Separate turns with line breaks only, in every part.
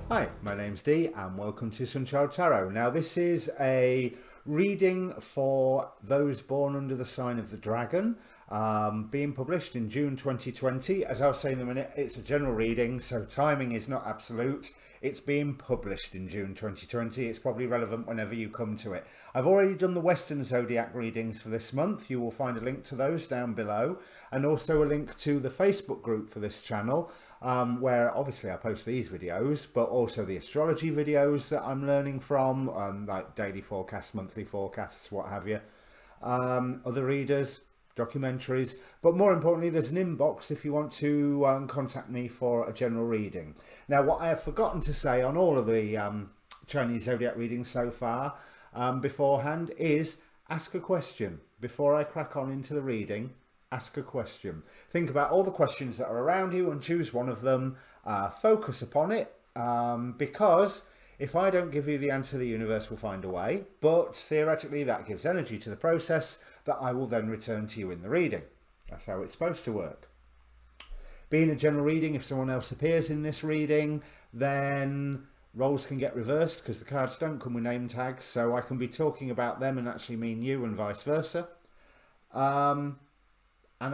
Hi, my name's Dee and welcome to Sunchild Tarot. Now this is a reading for those born under the sign of the dragon, being published in June 2020. As I'll say in a minute, it's a general reading, so timing is not absolute. It's being published in June 2020. It's probably relevant whenever you come to it. I've already done the Western Zodiac readings for this month. You will find a link to those down below, and also a link to the Facebook group for this channel, where obviously I post these videos, but also the astrology videos that I'm learning from, like daily forecasts, monthly forecasts, what have you. Other readers, documentaries, but more importantly, there's an inbox if you want to contact me for a general reading. Now, what I have forgotten to say on all of the Chinese zodiac readings so far beforehand is ask a question. Before I crack on into the reading, ask a question. Think about all the questions that are around you and choose one of them. Focus upon it, because if I don't give you the answer, the universe will find a way. But theoretically, that gives energy to the process that I will then return to you in the reading. That's how it's supposed to work. Being a general reading, if someone else appears in this reading, then roles can get reversed because the cards don't come with name tags. So I can be talking about them and actually mean you and vice versa. And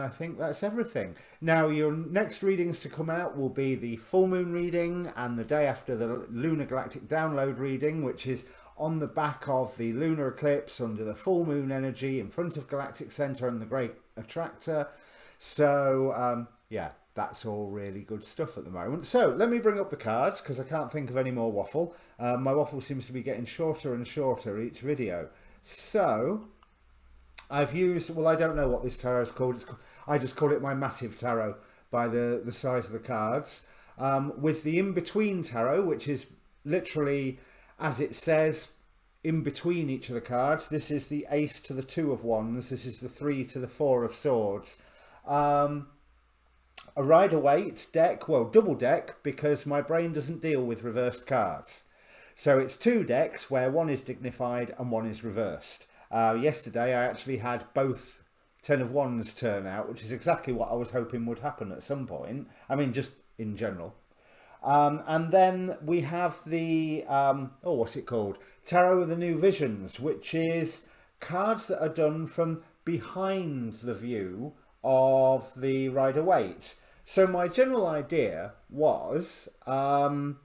I think that's everything. Now, your next readings to come out will be the full moon reading and the day after the lunar galactic download reading, which is on the back of the lunar eclipse under the full moon energy in front of galactic center and the great attractor. So yeah, that's all really good stuff at the moment. So let me bring up the cards because I can't think of any more waffle. My waffle seems to be getting shorter and shorter each video. So I've used, well, I don't know what this tarot is called. I just call it my massive tarot by the size of the cards. With the in-between tarot, which is literally, as it says, in between each of the cards. This is the ace to the 2 of wands. This is the 3 to the 4 of swords. A Rider-Waite deck, well, double deck, because my brain doesn't deal with reversed cards. So it's 2 decks where one is dignified and one is reversed. Yesterday I actually had both 10 of wands turn out, which is exactly what I was hoping would happen at some point. I mean, just in general. And then we have the, what's it called? Tarot of the New Visions, which is cards that are done from behind the view of the Rider-Waite. So my general idea was to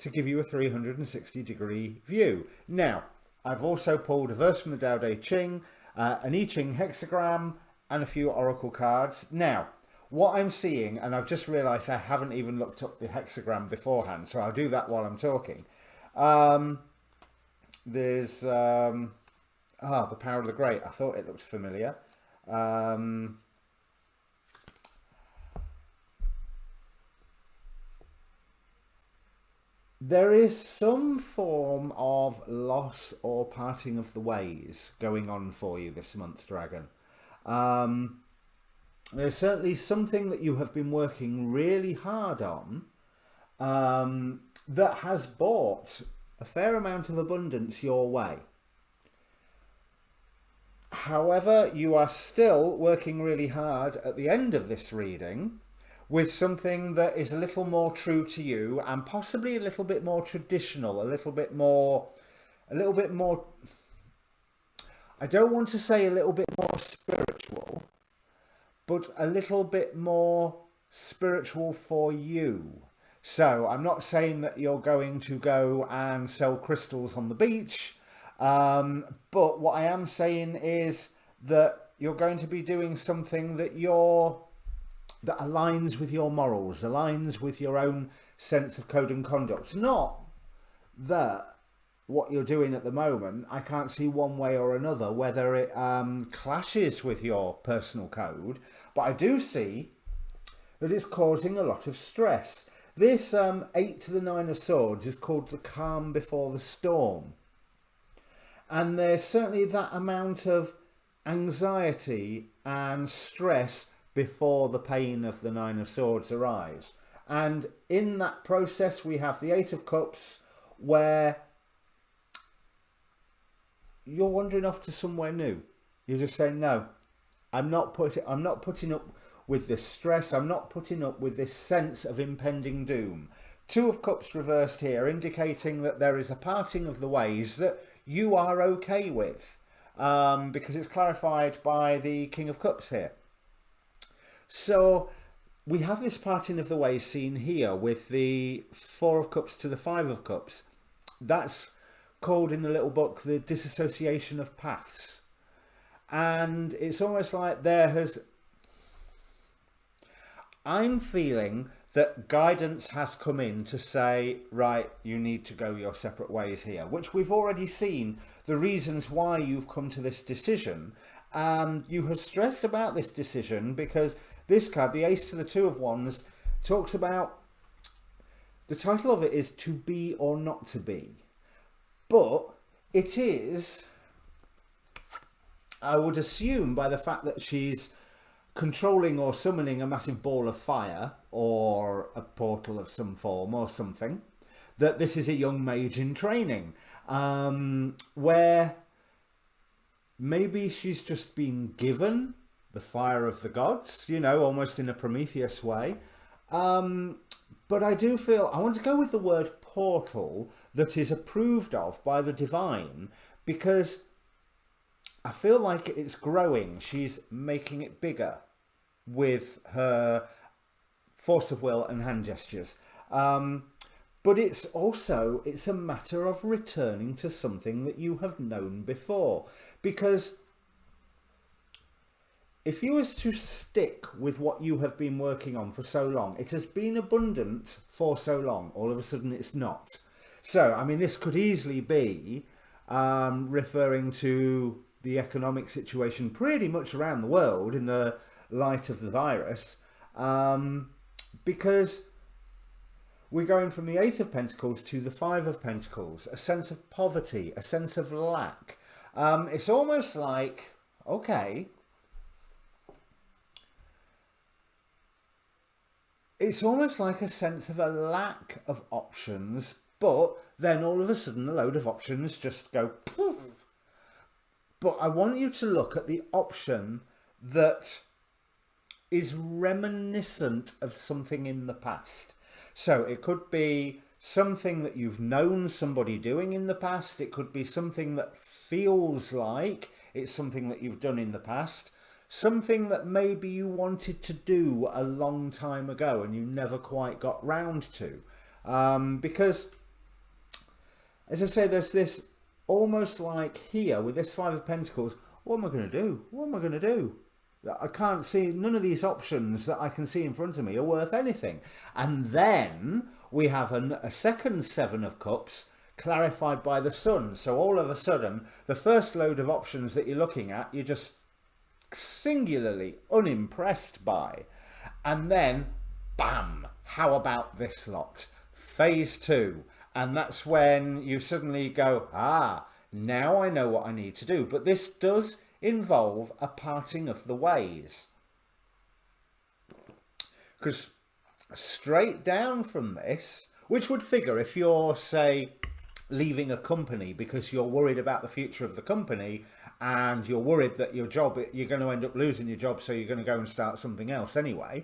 give you a 360-degree view. Now, I've also pulled a verse from the Tao Te Ching, an I Ching hexagram, and a few oracle cards. Now, what I'm seeing, and I've just realised I haven't even looked up the hexagram beforehand, so I'll do that while I'm talking. There's the Power of the Great. I thought it looked familiar. There is some form of loss or parting of the ways going on for you this month, Dragon. There's certainly something that you have been working really hard on that has brought a fair amount of abundance your way. However, you are still working really hard at the end of this reading with something that is a little more true to you and possibly a little bit more traditional, a little bit more, I don't want to say a little bit more spiritual, but a little bit more spiritual for you. So I'm not saying that you're going to go and sell crystals on the beach, but what I am saying is that you're going to be doing something that aligns with your morals, aligns with your own sense of code and conduct. Not that what you're doing at the moment, I can't see one way or another whether it clashes with your personal code, but I do see that it's causing a lot of stress. This 8 to the 9 of swords is called the calm before the storm. And there's certainly that amount of anxiety and stress before the pain of the 9 of swords arrives. And in that process, we have the 8 of cups, where you're wandering off to somewhere new. You're just saying, no, I'm not putting up with this stress. I'm not putting up with this sense of impending doom. Two of Cups reversed here, indicating that there is a parting of the ways that you are okay with, because it's clarified by the King of Cups here. So we have this parting of the ways seen here with the Four of Cups to the Five of Cups. That's called in the little book the disassociation of paths. And it's almost like I'm feeling that guidance has come in to say, right, you need to go your separate ways here, which we've already seen the reasons why you've come to this decision. And you have stressed about this decision because this card, the Ace to the Two of Wands, talks about, the title of it is To Be or Not to Be. But it is, I would assume by the fact that she's controlling or summoning a massive ball of fire or a portal of some form or something, that this is a young mage in training, where maybe she's just been given the fire of the gods, you know, almost in a Prometheus way. But I do feel, I want to go with the word portal that is approved of by the divine, because I feel like it's growing. She's making it bigger with her force of will and hand gestures. But it's also, it's a matter of returning to something that you have known before. Because if you was to stick with what you have been working on for so long, it has been abundant for so long, all of a sudden it's not. So, I mean, this could easily be referring to the economic situation pretty much around the world in the light of the virus, because we're going from the Eight of Pentacles to the Five of Pentacles, a sense of poverty, a sense of lack. It's almost like, okay, it's almost like a sense of a lack of options, but then all of a sudden a load of options just go poof. But I want you to look at the option that is reminiscent of something in the past. So it could be something that you've known somebody doing in the past. It could be something that feels like it's something that you've done in the past. Something that maybe you wanted to do a long time ago and you never quite got round to. Because, as I say, there's this almost like here with this Five of Pentacles, what am I going to do? What am I going to do? I can't see, none of these options that I can see in front of me are worth anything. And then we have a second Seven of Cups clarified by the Sun. So all of a sudden, the first load of options that you're looking at, you're just singularly unimpressed by. And then, bam, how about this lot? Phase 2. And that's when you suddenly go, now I know what I need to do. But this does involve a parting of the ways. Because straight down from this, which would figure if you're, say, leaving a company because you're worried about the future of the company and you're worried that your job, you're going to end up losing your job, so you're going to go and start something else anyway.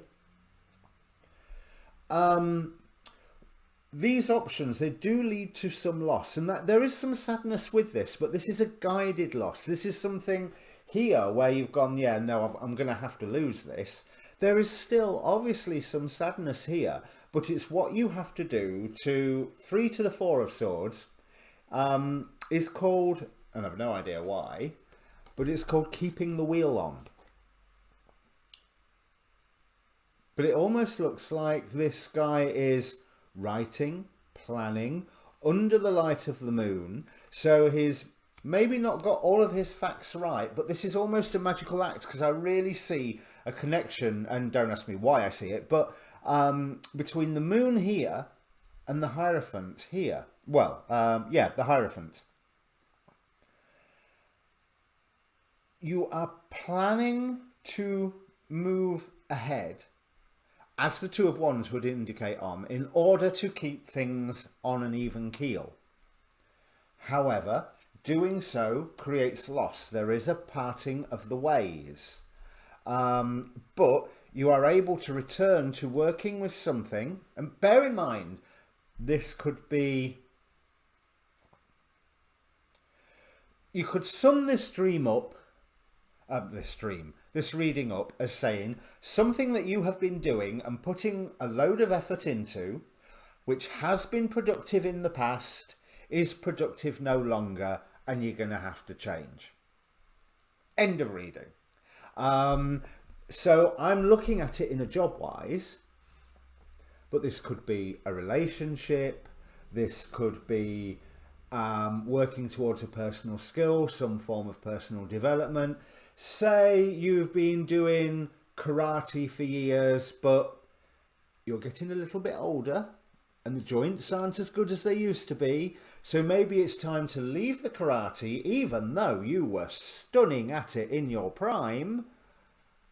These options, they do lead to some loss, and that there is some sadness with this, but this is a guided loss. This is something here where you've gone, yeah, no, I'm going to have to lose this. There is still obviously some sadness here, but it's what you have to do to, 3 to the 4 of Swords, is called, and I've no idea why, but it's called keeping the wheel on. But it almost looks like this guy is writing, planning, under the light of the moon. So he's maybe not got all of his facts right, but this is almost a magical act, because I really see a connection, and don't ask me why I see it, but between the moon here and the Hierophant here. Well, yeah, the Hierophant. You are planning to move ahead, as the Two of Wands would indicate on, in order to keep things on an even keel. However, doing so creates loss. There is a parting of the ways. But you are able to return to working with something. And bear in mind, this could be, you could sum this reading up as saying something that you have been doing and putting a load of effort into, which has been productive in the past, is productive no longer, and you're going to have to change. End of reading. So I'm looking at it in a job wise, but this could be a relationship, this could be working towards a personal skill, some form of personal development. Say you've been doing karate for years, but you're getting a little bit older and the joints aren't as good as they used to be. So maybe it's time to leave the karate, even though you were stunning at it in your prime,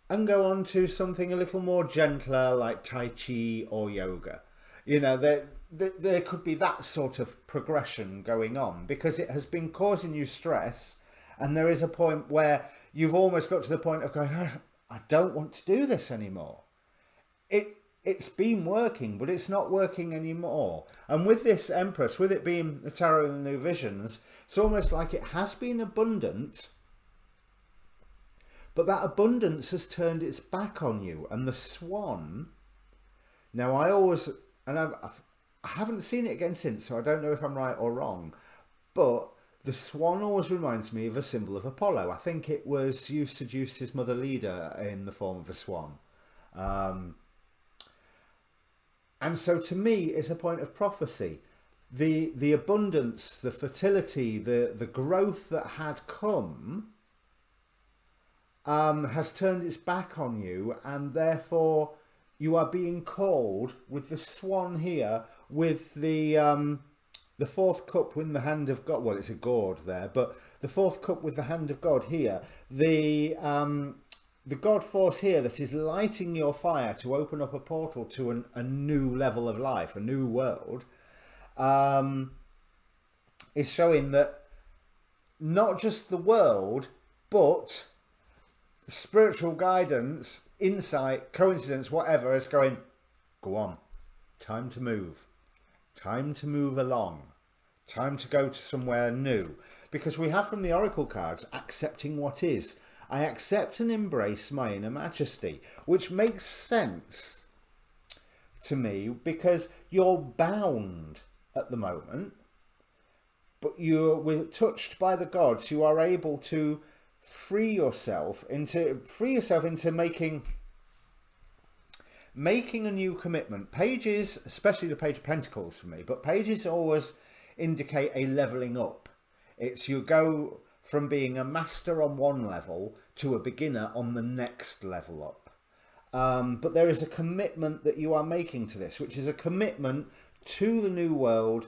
and go on to something a little more gentler like Tai Chi or yoga. You know, there could be that sort of progression going on because it has been causing you stress, and there is a point where you've almost got to the point of going, oh, I don't want to do this anymore. It's been working, but it's not working anymore. And with this Empress, with it being the Tarot and the New Visions, it's almost like it has been abundant, but that abundance has turned its back on you. And the Swan, now I haven't seen it again since, so I don't know if I'm right or wrong, but the Swan always reminds me of a symbol of Apollo. I think it was you seduced his mother Leda in the form of a swan. And so to me, it's a point of prophecy. The abundance, the fertility, the growth that had come has turned its back on you, and therefore you are being called with the Swan here, with the fourth cup in the hand of God. Well, it's a gourd there, but the fourth cup with the hand of God here. The God force here that is lighting your fire to open up a portal to a new level of life, a new world, is showing that not just the world, but spiritual guidance, insight, coincidence, whatever, is going, go on, time to move along, time to go to somewhere new. Because we have from the oracle cards, accepting what is. I accept and embrace my inner majesty, which makes sense to me because you're bound at the moment, but you're touched by the gods. You are able to free yourself into making a new commitment. Pages, especially the Page of Pentacles for me, but pages always indicate a leveling up. It's you go from being a master on one level to a beginner on the next level up. But there is a commitment that you are making to this, which is a commitment to the new world,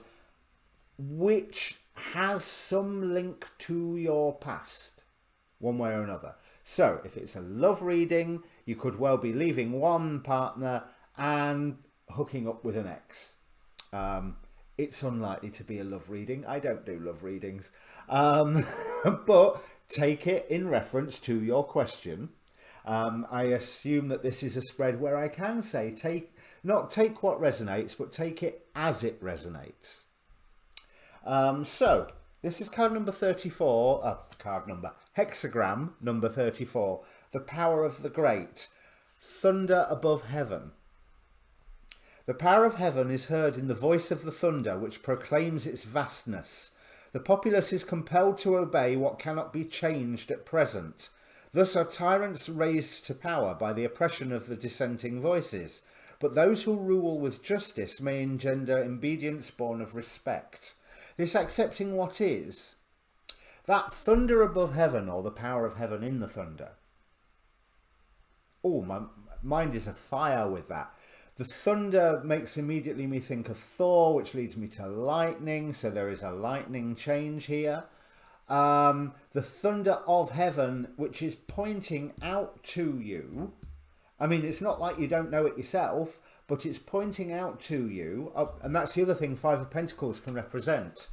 which has some link to your past, one way or another. So if it's a love reading, you could well be leaving one partner and hooking up with an ex. It's unlikely to be a love reading. I don't do love readings. But take it in reference to your question. I assume that this is a spread where I can say, not take what resonates, but take it as it resonates. So this is card number 34, hexagram number 34, the power of the great, thunder above heaven. The power of heaven is heard in the voice of the thunder, which proclaims its vastness. The populace is compelled to obey what cannot be changed at present. Thus are tyrants raised to power by the oppression of the dissenting voices. But those who rule with justice may engender obedience born of respect. This accepting what is, that thunder above heaven, or the power of heaven in the thunder. Oh, my mind is afire with that. The thunder makes immediately me think of Thor, which leads me to lightning. So there is a lightning change here. The thunder of heaven, which is pointing out to you. I mean, it's not like you don't know it yourself, but it's pointing out to you. And that's the other thing Five of Pentacles can represent.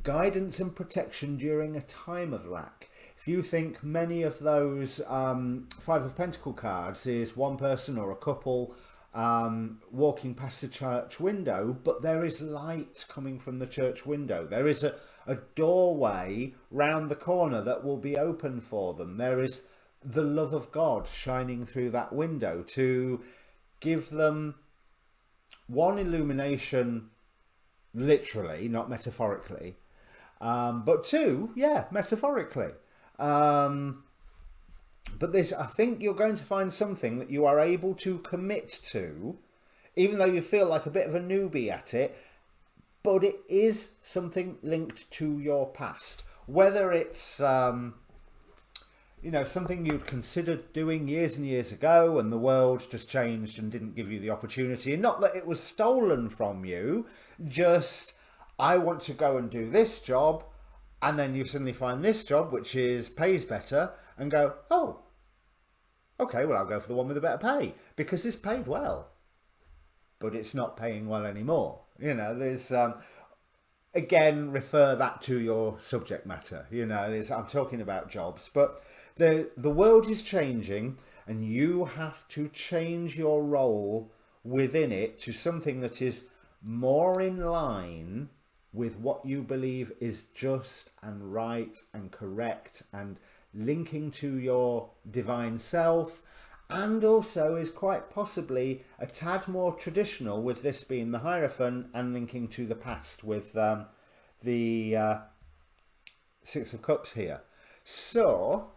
Guidance and protection during a time of lack. if you think many of those Five of Pentacle cards is one person or a couple walking past a church window, but there is light coming from the church window. There is a doorway round the corner that will be open for them. There is the love of God shining through that window to give them one, illumination, literally, not metaphorically, but two, yeah, metaphorically. But this, I think you're going to find something that you are able to commit to, even though you feel like a bit of a newbie at it, but it is something linked to your past. Whether it's, something you'd considered doing years and years ago and the world just changed and didn't give you the opportunity. And not that it was stolen from you, just, I want to go and do this job. And then you suddenly find this job, which pays better, and go, oh, okay, well, I'll go for the one with the better pay because this paid well, but it's not paying well anymore. There's, again, refer that to your subject matter. I'm talking about jobs, but the world is changing and you have to change your role within it to something that is more in line with what you believe is just and right and correct and linking to your divine self, and also is quite possibly a tad more traditional, with this being the Hierophant and linking to the past with the Six of Cups here. So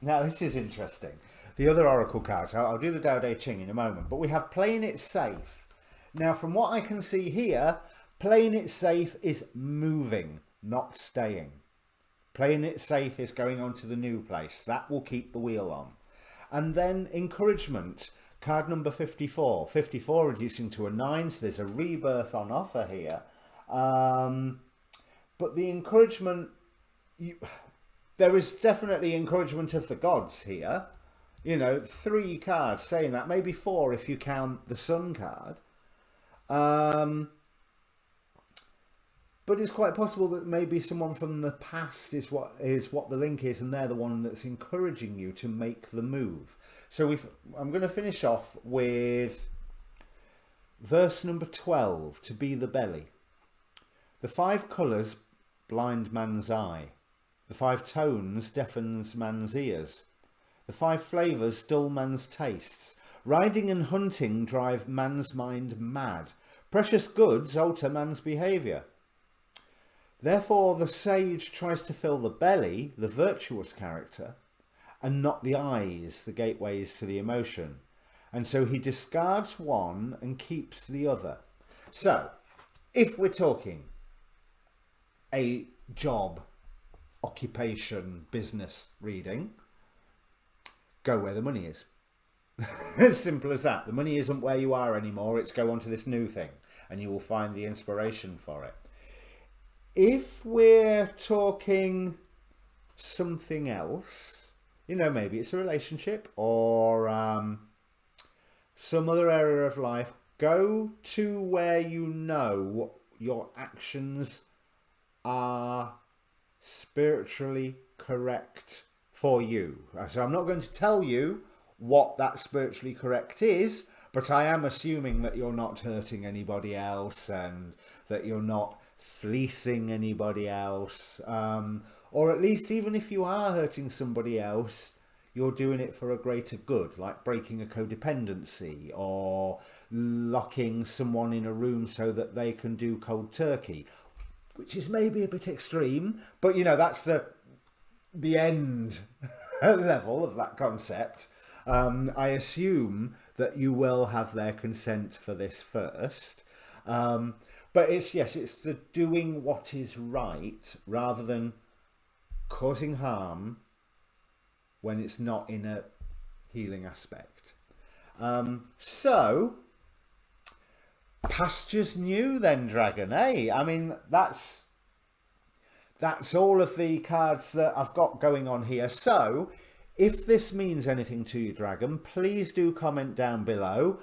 now this is interesting, the other oracle cards, I'll do the Tao Te Ching in a moment, but we have playing it safe. Now, from what I can see here, playing it safe is moving, not staying. Playing it safe is going on to the new place. That will keep the wheel on. And then encouragement, card number 54. 54 reducing to a 9, so there's a rebirth on offer here. But the encouragement, there is definitely encouragement of the gods here. 3 cards saying that, maybe 4 if you count the Sun card. But it's quite possible that maybe someone from the past is what the link is, and they're the one that's encouraging you to make the move. So I'm going to finish off with verse number 12, to be the belly. The 5 colours blind man's eye. The 5 tones deafens man's ears. The 5 flavours dull man's tastes. Riding and hunting drive man's mind mad. Precious goods alter man's behaviour. Therefore the sage tries to fill the belly, the virtuous character, and not the eyes, the gateways to the emotion. And so he discards one and keeps the other. So, if we're talking a job, occupation, business reading, go where the money is. As simple as that. The money isn't where you are anymore, it's go on to this new thing and you will find the inspiration for it. If we're talking something else, maybe it's a relationship or some other area of life, go to where your actions are spiritually correct for you. So I'm not going to tell you what that spiritually correct is, but I am assuming that you're not hurting anybody else and that you're not fleecing anybody else, or at least even if you are hurting somebody else, you're doing it for a greater good, like breaking a codependency or locking someone in a room so that they can do cold turkey, which is maybe a bit extreme, but that's the end level of that concept. I assume that you will have their consent for this first. But it's the doing what is right rather than causing harm when it's not in a healing aspect. So, Pastures new then, Dragon, eh? I mean, that's all of the cards that I've got going on here. So, If this means anything to you, Dragon, please do comment down below.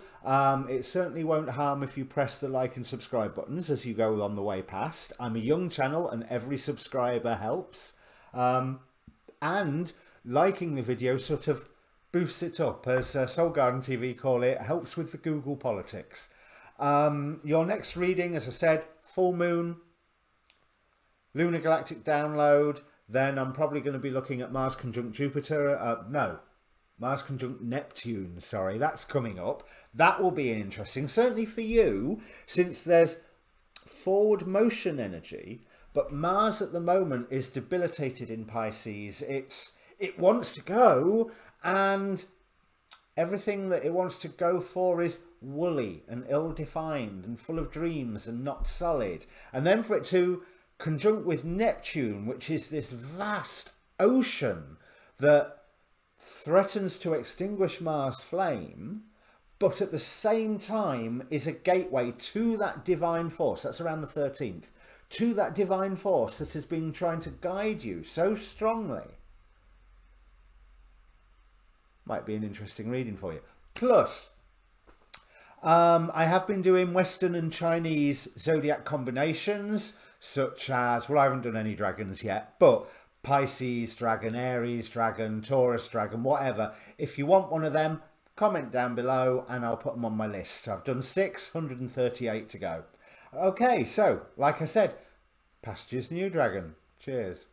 It certainly won't harm if you press the like and subscribe buttons as you go on the way past. I'm a young channel and every subscriber helps. And liking the video sort of boosts it up, as Soul Garden TV call it, helps with the Google politics. Your next reading, as I said, full moon, lunar galactic download. Then I'm probably going to be looking at Mars conjunct Jupiter. Mars conjunct Neptune, sorry, that's coming up. That will be interesting, certainly for you, since there's forward motion energy, but Mars at the moment is debilitated in Pisces. It wants to go, and everything that it wants to go for is woolly and ill-defined and full of dreams and not solid. And then for it to conjunct with Neptune, which is this vast ocean that threatens to extinguish Mars' flame, but at the same time is a gateway to that divine force. That's around the 13th. To that divine force that has been trying to guide you so strongly. Might be an interesting reading for you. Plus, I have been doing Western and Chinese zodiac combinations, such as, well, I haven't done any dragons yet, but Pisces dragon, Aries dragon, Taurus dragon, whatever. If you want one of them, comment down below and I'll put them on my list. I've done 638 to go. Okay, so, like I said, Pastures new dragon. Cheers.